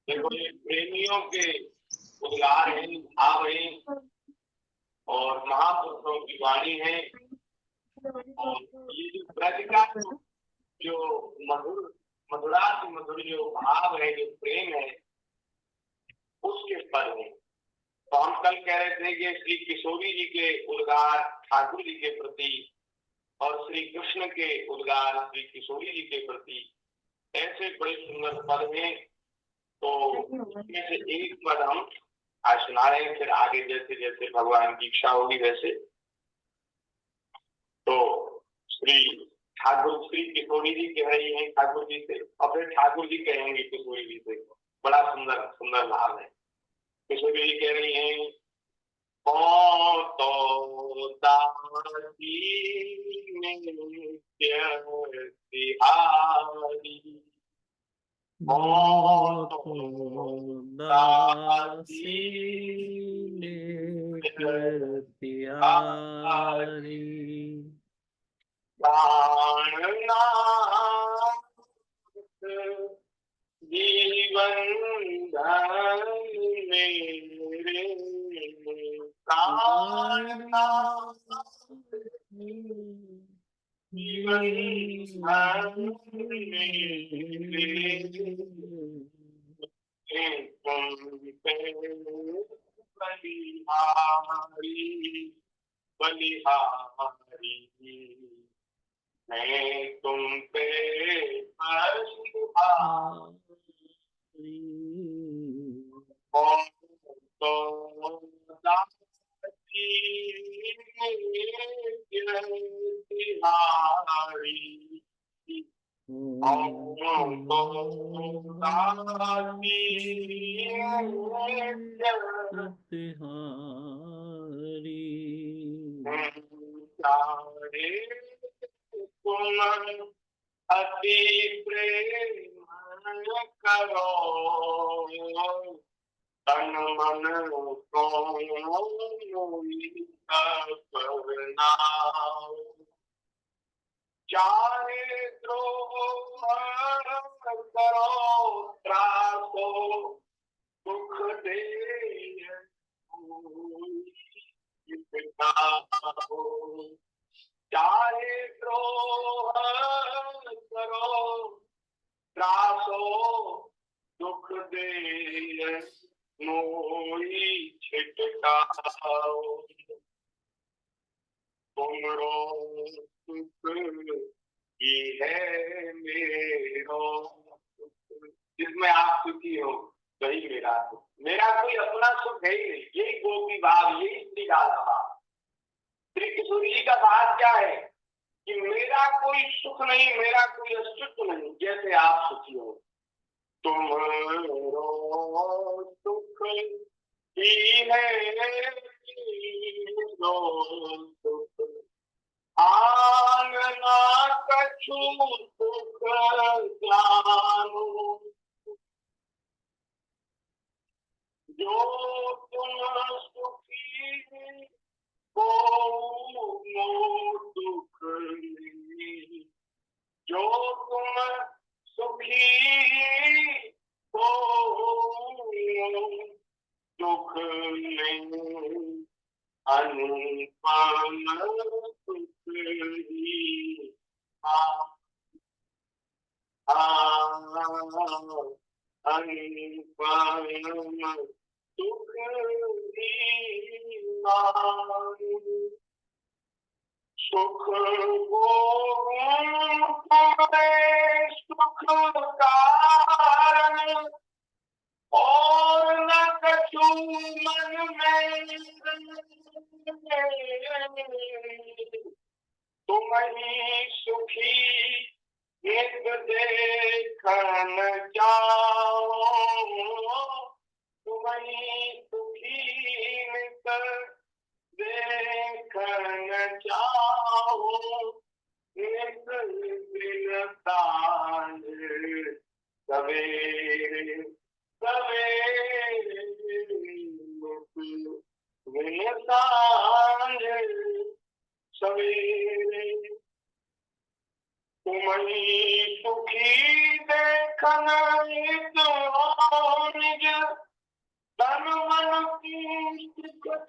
देखो ये प्रेमियों के उद्गार हैं, भाव हैं और महापुरुषों की वाणी है। और ये जो ब्रज का जो मधुर मधुरा से मधुर जो भाव है, जो प्रेम है, उसके पद हैं। तो हम कल कह रहे थे कि श्री किशोरी जी के उद्गार ठाकुर जी के प्रति और श्री कृष्ण के उद्गार श्री किशोरी जी के प्रति ऐसे बड़े सुंदर पद हैं। तो इसमें से एक पद हम आज सुना रहे हैं, फिर आगे जैसे जैसे भगवान की इच्छा होगी वैसे। तो श्री ठाकुर श्री किशोरी जी कह रही हैं ठाकुर जी से, और फिर ठाकुर जी कहेंगे किशोरी जी से। बड़ा सुंदर सुंदर भाव है। किशोरी जी कह रही हैं, तो दासी नित्य तिहारी, दासी नित्य तिहारी, प्राणनाथ जीवन धन मेरे, प्राणनाथ जीवन धन मेरे, तुम पे बलिहारी बलिहारी, मैं तुम पे बलिहारी, तो दासी तिहारी, तो दासी तिहारी, चाहे तुम अति प्रेम करो, तन मन को करना, चाहे द्रोह करो त्रासो दुख दे, चाहे द्रोह करो त्रासो दुख दे, मोई छिटकाओ, तुमरो सुख ही है मेरो सुख, जिसमें आप सुखी हो वही मेरा सुख। मेरा कोई अपना सुख है ही नहीं। यही गोपी भाव, यही श्री राधा भाव। श्री किशोरी जी का भाव क्या है कि मेरा कोई सुख नहीं, मेरा कोई अस्तित्व नहीं, जैसे आप सुखी हो। तुमरो सुख ही है मेरो सुख, आन ना कछु सुख जानो, जो तुम सुखी हो नो दुख नहीं, जो तुम सुखी हो दुख नहीं, अनुपम सुख ही अनुपम सुख ही सुख तुम्हें सुख कारण, और न कछु मन में, तुम ही सुखी नित देखन जाओ, तुम ही सुखी नित देखन जाओ, नित दिन सांझ सवेरे सवेरे, दिन सांझ सवेरे, तुम ही सुखी देखन मन की सुख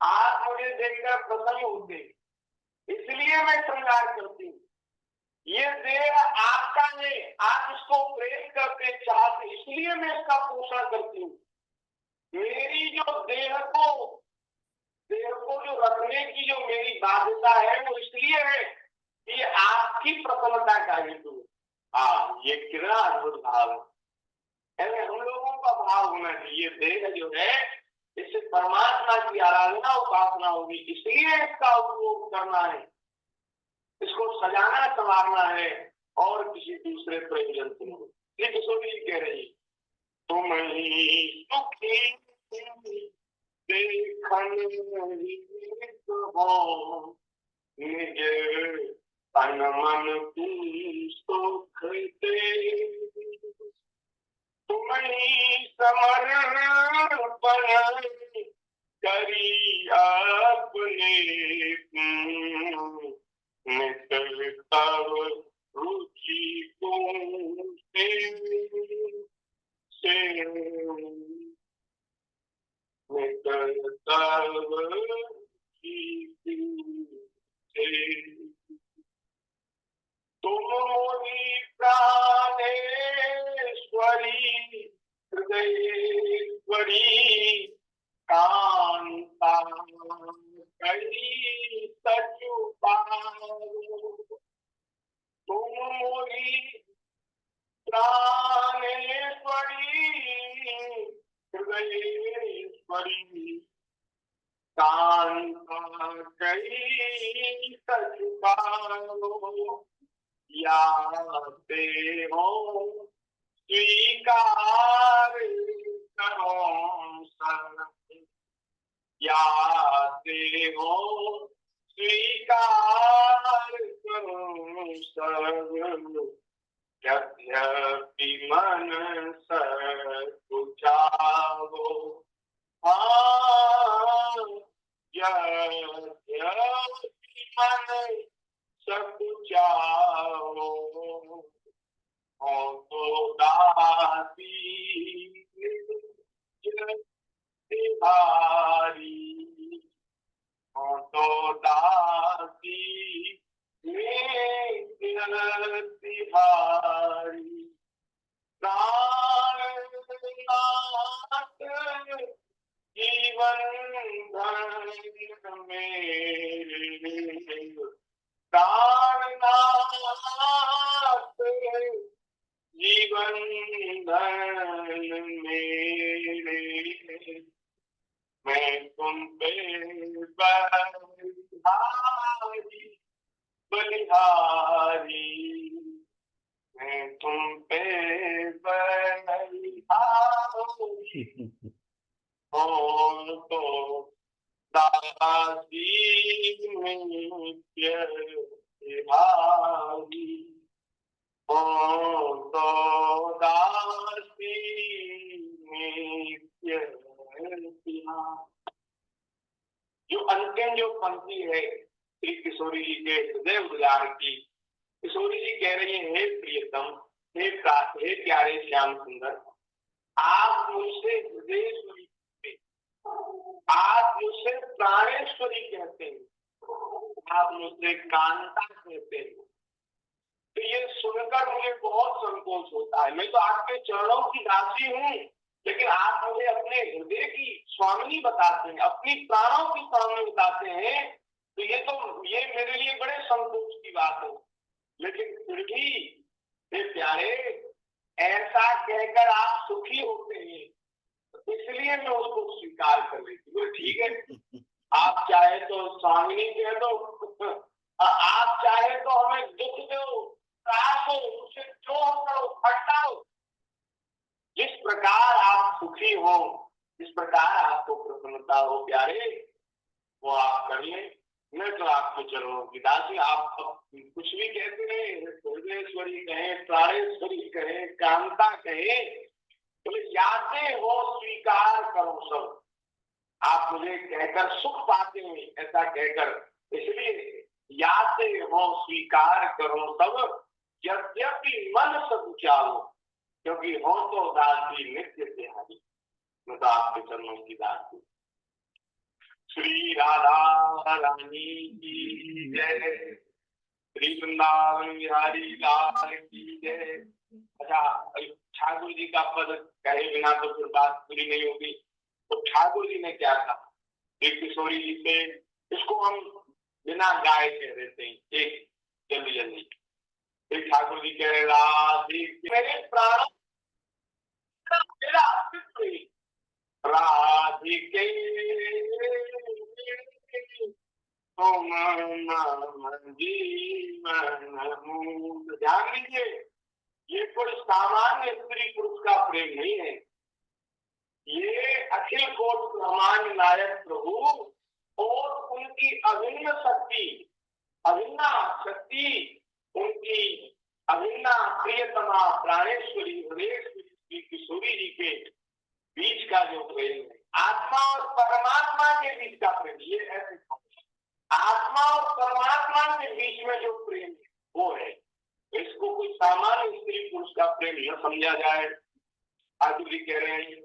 आप मुझे देखकर प्रसन्न होते, इसलिए मैं श्रृंगार करती हूँ। ये देह आपका है, आप इसको प्रेम करते चाहते, इसलिए मैं इसका पोषण करती हूँ। मेरी जो देह को जो रखने की जो मेरी बाध्यता है वो इसलिए है कि आपकी प्रसन्नता का हेतु। हाँ, ये कितना अद्भुत भाव है। हम लोगों का भाव होना चाहिए, देह जो है इससे परमात्मा की आराधना उपासना होगी, इसलिए इसका उपयोग करना है, इसको सजाना संवारना है और किसी दूसरे प्रयोजन से नहीं। ये किशोरी कह रही, तुम ही सुखी देखन हो निज तन मन की सुख दे, तुम ही समर्पण करी अपने निकल तब रुचि को से निकल तब रुचि से। तुम मोरी प्राणेश्वरी हृदयेश्वरी कांता करी सचुपारो, तुम मोरी प्राणेश्वरी हृदयेश्वरी कांता करी सचुपारो, याते हो स्वीकार करो सब, याते हो स्वीकार करो सब, यद्यपि मन सकुचाओ। हाँ, यद्यपि मन सकुचाओ हो तो दासी तिहारी, हो तो दासी तिहारी, प्राणनाथ जीवन धन मेरे, प्राणनाथ जीवन धन मेरे, मैं तुम पे बलिहारी बलिहारी, मैं तुम पे बलिहारी हो तो दासी नित्य तिहारी, हो तो दासी नित्य तिहारी। जो अंतिम जो पंक्ति है श्री किशोरी जी के हृदय उद्गार की, किशोरी जी कह रही है, हे प्रियतम, हे प्यारे श्याम सुंदर, आप मुझसे हृदयेश्वरी, आप मुझसे प्राणेश्वरी कहते हैं, आप मुझसे कांता कहते हैं। तो ये सुनकर मुझे बहुत संकोच होता है। मैं तो आपके चरणों की दासी हूँ, लेकिन आप मुझे अपने हृदय की स्वामिनी बताते हैं, अपनी प्राणों की स्वामिनी बताते हैं, तो ये मेरे लिए बड़े संकोच की बात है। लेकिन फिर भी हे प्यारे, ऐसा कहकर आप सुखी होते हैं, इसलिए मैं उसको स्वीकार कर लेती हूँ। ठीक है, आप चाहे तो स्वामिनी कह दो, आप चाहे तो हमें दुख दो, त्रास हो, उसे जो करो, हटाओ, जिस प्रकार आप सुखी हो, जिस प्रकार आपको प्रसन्नता हो प्यारे, वो आप कर ले। मैं तो आपको चरणों की दासी, आप कुछ भी कहते हैं, हृदयेश्वरी कहें, प्राणेश्वरी कहें, कांता कहें, तो याते हो स्वीकार करो सब। आप मुझे कहकर सुख पाते हैं, ऐसा कहकर, इसलिए याते हो स्वीकार करो सब, यद्यपि मन सकुचाओ, क्योंकि हो तो दासी नित्य तिहारी, मैं तो आपके चरणों की दासी। श्री राधा रानी की जय, श्री वृंदावन बिहारी लाल की जय। अच्छा, ठाकुर जी का पद कहे बिना तो फिर बात पूरी नहीं होगी। तो ठाकुर जी ने क्या कहा एक किशोरी जी से, इसको हम बिना गाए कह देते हैं, एक जल्दी जल्दी। एक ठाकुर जी कह रहे, राधे मेरे प्राण मेरा अस्तित्व राधिके तुम मम जीवन मूल। ध्यान दीजिए, ये कोई सामान्य स्त्री पुरुष का प्रेम नहीं है, ये अखिल कोट ब्रह्मांड नायक प्रभु और उनकी अभिन्न शक्ति, अभिन्ना शक्ति, उनकी अभिन्ना प्रियतमा प्राणेश्वरी हृदयेश्वरी किशोरी जी के बीच का जो प्रेम है, आत्मा और परमात्मा के बीच का प्रेम, ये ऐसे आत्मा और परमात्मा के बीच में जो प्रेम है वो है। इसको कोई सामान्य स्त्री पुरुष का प्रेम न समझा जाए। ठाकुर जी कह रहे हैं,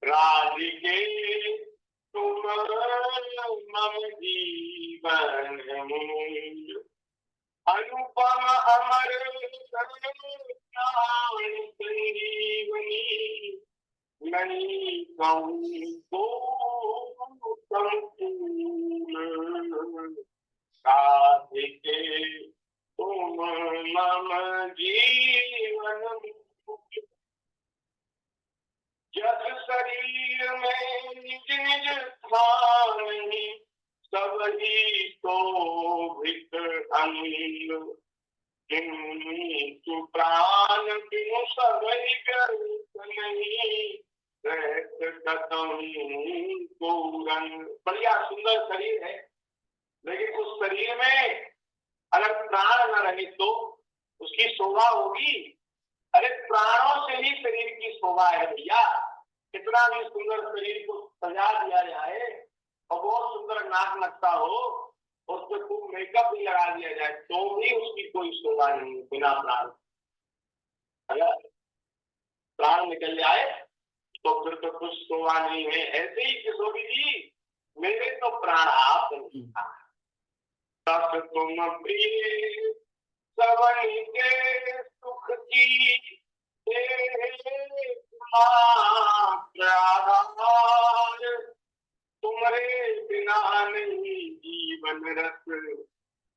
राधिके तुम मम जीवन मूल, अनुपम अमर संजीवनी, नहीं कहूँ तो संपूर्ण, राधिके तुम मम जीवन मूल। जब शरीर में निज निज स्थान ही, सब ही शोभित अंग, किंतु प्राण बिनु सब ही गर्व नहीं, कदम पूरन। बढ़िया सुंदर शरीर है, लेकिन उस शरीर में अगर प्राण न रहे तो उसकी शोभा होगी? अरे प्राणों से ही शरीर की शोभा है भैया। कितना भी सुंदर शरीर को सजा दिया जाए और बहुत सुंदर नाक नक्शा हो, उस पर खूब मेकअप भी लगा दिया जाए, तो भी उसकी कोई शोभा नहीं बिना प्राण। अगर प्राण निकल जाए तो फिर तो कुछ शोभा नहीं है। ऐसे ही किशोरी जी, मेरे तो प्राण आप नहीं, तब तुम प्रिय सवन के सुख की आधार, तुम्हारे बिना नहीं जीवन रस,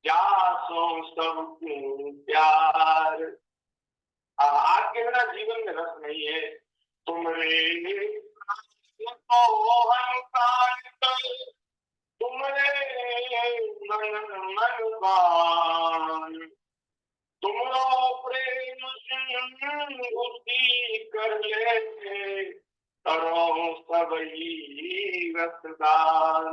जासो सब प्यार। आपके बिना जीवन में रस नहीं है। तुम्हारे तुम्हारे मन बान, तुमरो प्रेम उसी कर ले, करो सब ही रसदान।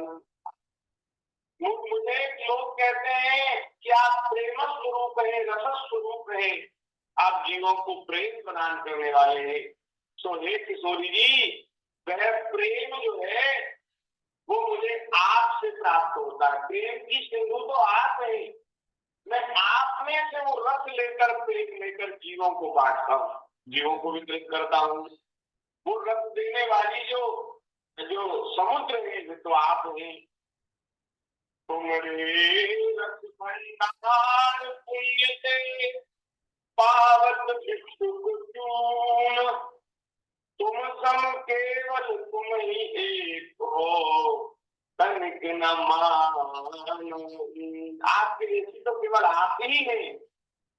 मुझे लोग कहते हैं कि आप प्रेम स्वरूप है, रस स्वरूप है, आप जीवों को प्रेम प्रदान करने वाले हैं। सो हे किशोरी जी, वह प्रेम जो है वो मुझे आपसे प्राप्त होता है। प्रेम की सिंधु तो आप है, मैं आप में से वो रस लेकर, प्रेम लेकर जीवों को बांटता हूँ, जीवों को वितरित करता हूँ। वो रस देने वाली जो समुद्र है वो तो आप हैं। तुम्हारे रस भंडार पुण्य से पावत भिक्षुक चून, तुम सम केवल तुम ही एक हो, तनिक न मानो। आपके जैसी तो केवल आप ही हैं,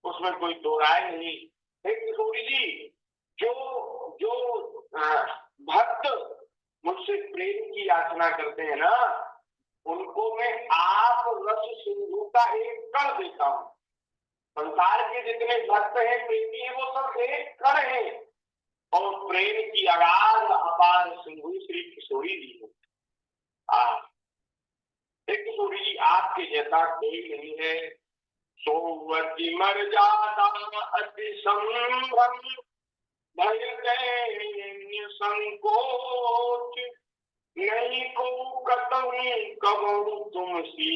उसमें कोई दो राय नहीं। किशोरी जी, जो भक्त मुझसे प्रेम की याचना करते हैं ना, उनको मैं आप रस सिंधु का एक कण देता हूँ। संसार के जितने भक्त हैं, प्रेमी हैं, वो सब एक कण हैं, और प्रेम की अगाध अपार सिंधु श्री किशोरी जी है। किशोरी जी, आपके जैसा कोई नहीं है। सोवती मर्यादा अति संभ्रम, भय दैन्य संकोच, नहीं को कतहु कबहु तुम सी,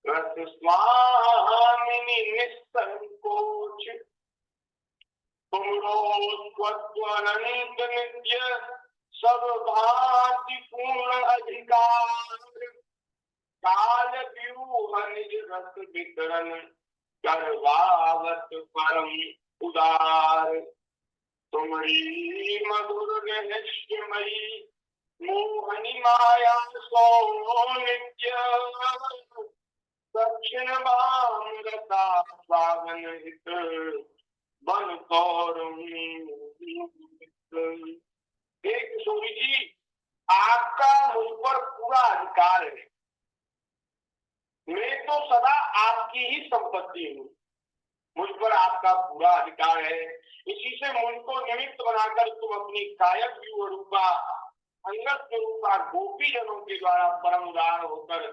रस स्वामिनी निसंकोच। तुम तुमरो स्वत्व अनंत नित्य सब भांति पूर्ण अधिकार काल व्यूह निज रस वितरण करवावत परम उदार तुम्हारी मधुर रहस्यमयी मोहनी माया सो नित्य दक्षिण वाम रता पावन हित बन कौरव किशोरी जी, आपका मुझ पर पूरा अधिकार है। मैं तो सदा आपकी ही संपत्ति हूँ, मुझ पर आपका पूरा अधिकार है। इसी से मुझको निमित्त बनाकर तुम अपनी कायक व्यूह रूपा अंगत रूपा गोपी जनों के द्वारा परम उदार होकर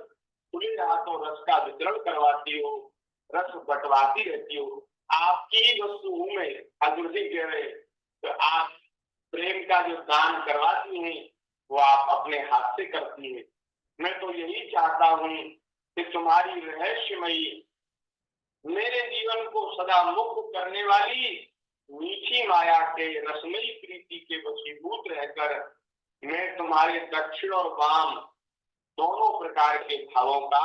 खुले हाथों रस का वितरण करवाती हो, रस बंटवाती रहती हो। आपकी ही वस्तु हूं मैं। ठाकुर जी कह रहे तो आप प्रेम का जो दान करवाती हैं वो आप अपने हाथ से करती हैं। मैं तो यही चाहता हूँ कि तुम्हारी रहस्यमयी मेरे जीवन को सदा मुक्त करने वाली मीठी माया के रसमयी प्रीति के वशीभूत रहकर मैं तुम्हारे दक्षिण और वाम दोनों प्रकार के भावों का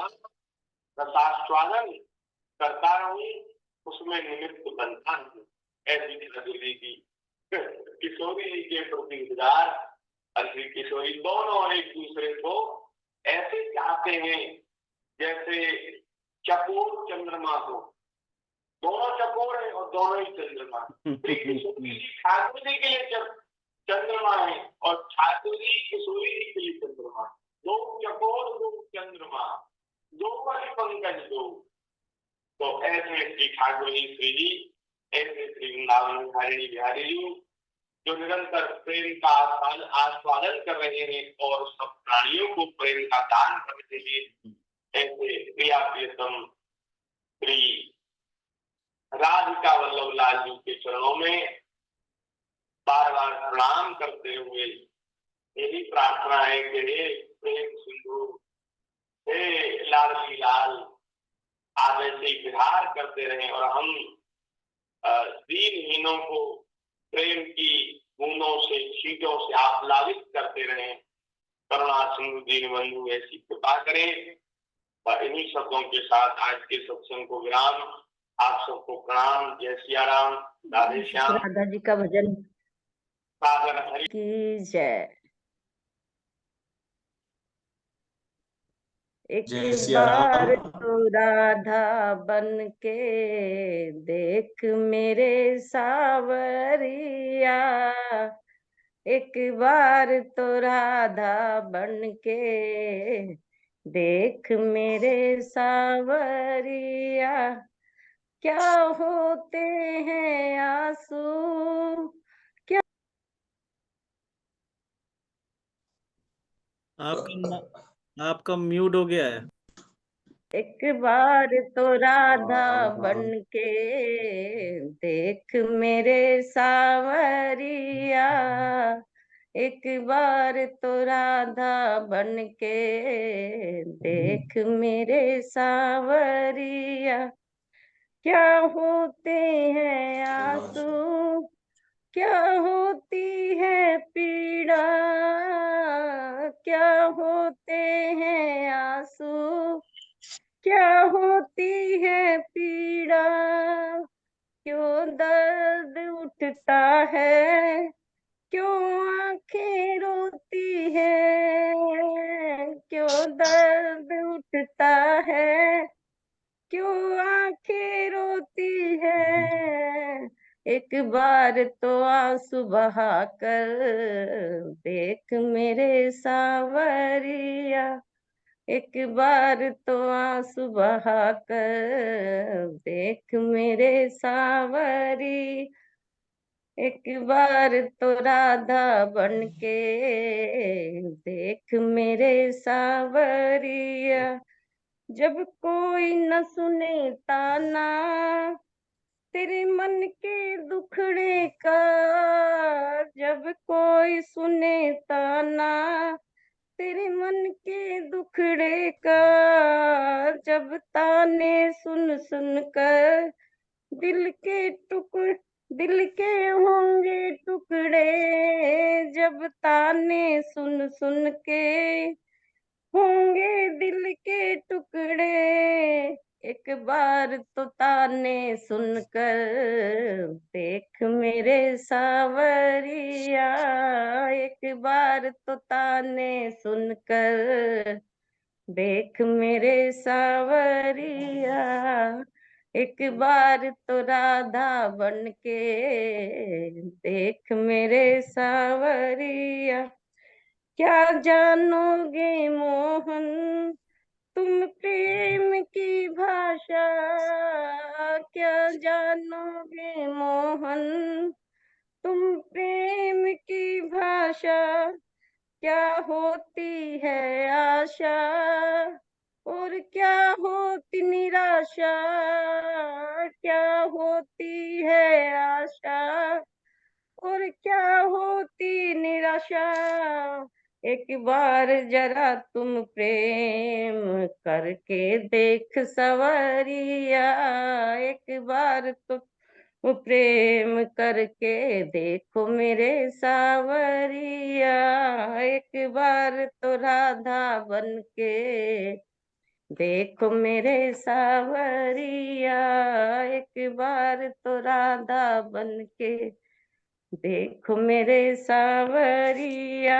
रसास्वादन करता रहूं, उसमें निमित्त बनता रहूं। ऐसी ठाकुर की किशोरी जी के प्रति उदार और श्री किशोरी दोनों एक दूसरे को ऐसे चाहते हैं जैसे चकोर चंद्रमा हो। दोनों चकोर है और दोनों ही चंद्रमा। श्री किशोरी जी ठाकुर जी के लिए चंद्रमा है और ठाकुर जी किशोरी जी के लिए चंद्रमा। दो चकोर दो चंद्रमा, दो वाली पंकज दो। तो ऐसे श्री ठाकुर जी श्री जी, ऐसे श्री वृंदावन बिहारी बिहारी जी जो निरंतर प्रेम का आस्वादन कर रहे हैं और सब प्राणियों को प्रेम का दान करते हैं। ऐसे प्रिया प्रियतम श्री राधिका वल्लभ लाल जी के चरणों में बार बार प्रणाम करते हुए यही प्रार्थना है कि हे प्रेम सिंधु, हे लाडली लाल, आप ऐसे विहार करते रहें और हम दीनहीनों को प्रेम की बूंदों से छींटों से आप लावित करते रहें। करुणा सिंधु दीन बंधु ऐसी कृपा करें। और इन्हीं शब्दों के साथ आज के सत्संग को विराम। आप सबको प्रणाम। जय सिया राम, राधे श्याम। राधा जी का भजन सागर हरि की जय। एक बार तो राधा बन के देख मेरे सावरिया, एक बार तो राधा बन के देख मेरे सावरिया, क्या होते हैं आंसू, क्या आपका म्यूट हो गया है। एक बार तो राधा बन के देख मेरे सावरिया, एक बार तो राधा बन के देख मेरे सावरिया, क्या होते हैं आंसू, क्या होती है पीड़ा, क्या होते हैं आंसू, क्या होती है पीड़ा, क्यों दर्द उठता है, क्यों आंखें रोती है, क्यों दर्द उठता है, क्यों आंखें रोती है, एक बार तो आंसू बहा कर देख मेरे सावरिया, एक बार तो आंसू बहा कर देख मेरे सावरी, एक बार तो राधा बन के देख मेरे सावरिया, जब कोई न सुने ताना तेरे मन के दुखड़े का, जब कोई सुने ताना तेरे मन के दुखड़े का, जब ताने सुन सुन कर दिल के कर, देख मेरे सावरिया, एक बार तो ताने सुनकर, देख मेरे सावरिया, एक बार तो राधा बन के, देख मेरे सावरिया। क्या जानोगे मोहन तुम प्रेम की भाषा, क्या जानोगे मोहन तुम प्रेम की भाषा, क्या होती है आशा और क्या होती निराशा, क्या होती है आशा और क्या होती निराशा। एक बार जरा तुम प्रेम करके देख सवरिया, एक बार तो प्रेम करके देखो मेरे सावरिया, एक बार तो राधा बन के देखो मेरे सावरिया, एक बार तो राधा बन के देखो मेरे सावरिया,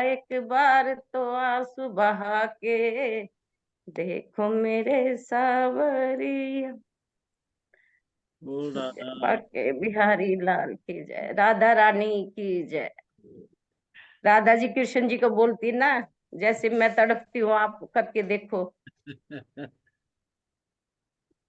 एक बार तो आंसू बहा के देखो मेरे सावरिया। बोल राधा। बाके बिहारी लाल की जय, राधा रानी की जय। राधा जी कृष्ण जी को बोलती ना, जैसे मैं तड़पती हूँ आप करके देखो।